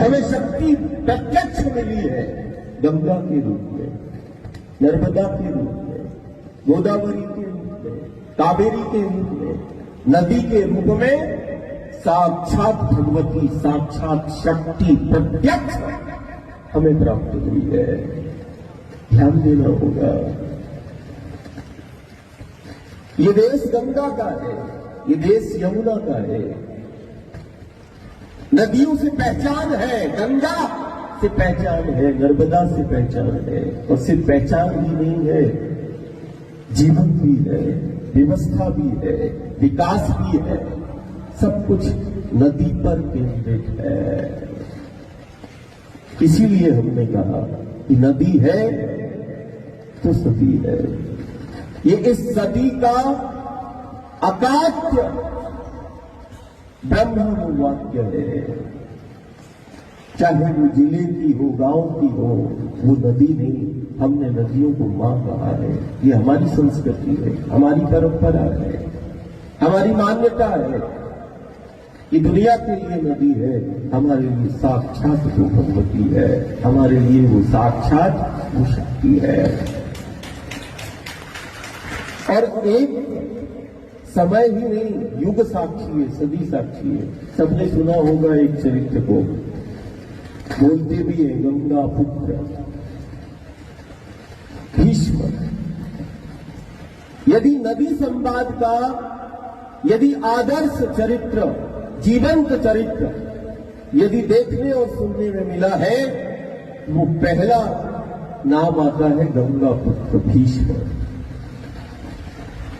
हमें शक्ति प्रत्यक्ष मिली है गंगा के रूप में, नर्मदा के रूप में, गोदावरी के रूप में, कावेरी के रूप में, नदी के रूप में साक्षात भगवती, साक्षात शक्ति प्रत्यक्ष हमें प्राप्त हुई है। ध्यान देना होगा। ये देश गंगा का है, ये देश यमुना का है। नदियों से पहचान है, गंगा से पहचान है, नर्मदा से पहचान है। और सिर्फ पहचान ही नहीं है, जीवन भी है, व्यवस्था भी है, विकास भी है। सब कुछ नदी पर केंद्रित है। इसीलिए हमने कहा कि नदी है तो सदी है। ये इस सदी का अकाट्य ब्रह्म वाक्य है। चाहे वो जिले की हो, गांव की हो, वो नदी नहीं, हमने नदियों को मां कहा है। ये हमारी संस्कृति है, हमारी परंपरा है, हमारी मान्यता है कि दुनिया के लिए नदी है, हमारे लिए साक्षात वो भगवती है, हमारे लिए वो साक्षात वो शक्ति है। और एक समय ही नहीं, युग साक्षी है, सदी साक्षी है। सबने सुना होगा एक चरित्र को, बोलते भी है, गंगा पुत्र भीष्म। यदि नदी संवाद का, यदि आदर्श चरित्र, जीवंत चरित्र यदि देखने और सुनने में मिला है, वो पहला नाम आता है गंगा पुत्र भीष्म,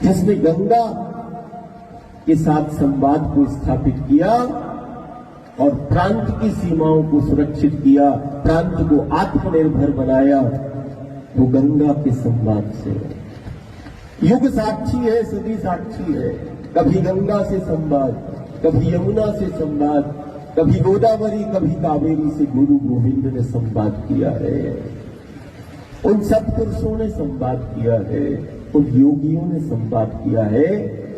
जिसने गंगा के साथ संवाद को स्थापित किया और प्रांत की सीमाओं को सुरक्षित किया, प्रांत को आत्मनिर्भर बनाया। वो गंगा के संवाद से युग साक्षी है, सदी साक्षी है। कभी गंगा से संवाद, कभी यमुना से संवाद, कभी गोदावरी, कभी कावेरी से गुरु गोविंद ने संवाद किया है। उन सत्पुरुषों ने संवाद किया है, उन योगियों ने संवाद किया है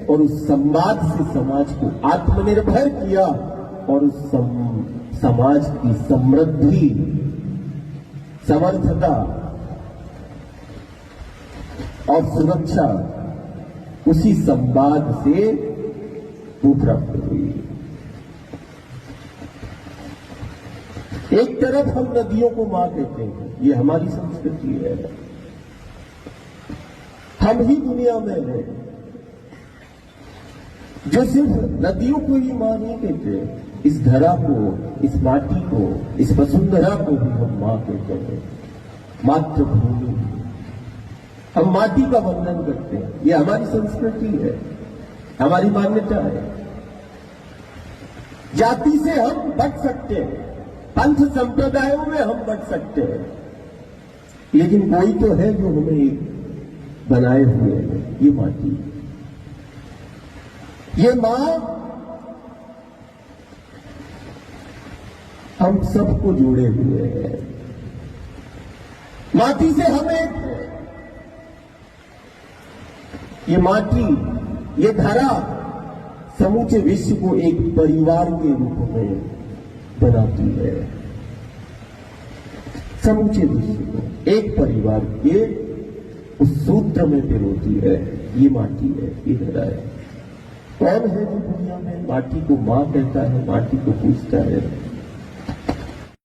और उस संवाद से समाज को आत्मनिर्भर किया और उस समाज की समृद्धि, समर्थता और सुरक्षा उसी संवाद से वो प्राप्त हुई। एक तरफ हम नदियों को मां कहते हैं, ये हमारी संस्कृति है, हम ही दुनिया में हैं जो सिर्फ नदियों को ही मां नहीं कहते, इस धरा को, इस माटी को, इस वसुंधरा को भी हम मां कहते हैं, मातृभूमि। हम माटी का वंदन करते हैं, ये हमारी संस्कृति है, हमारी मान्यता है। जाति से हम बच सकते हैं, पंथ संप्रदायों में हम बच सकते हैं, लेकिन कोई तो है जो हमें एक बनाए हुए हैं, ये माटी, ये मां हम सबको जोड़े हुए हैं। माटी से हम एक हैं। ये माटी, ये धरा समूचे विश्व को एक परिवार के रूप में बनाती है। समूचे विश्व को एक परिवार के उस सूत्र में पिरोती है। ये माटी है, ये धरा है। कौन है जो दुनिया में माटी को मां कहता है, माटी को पूजता है?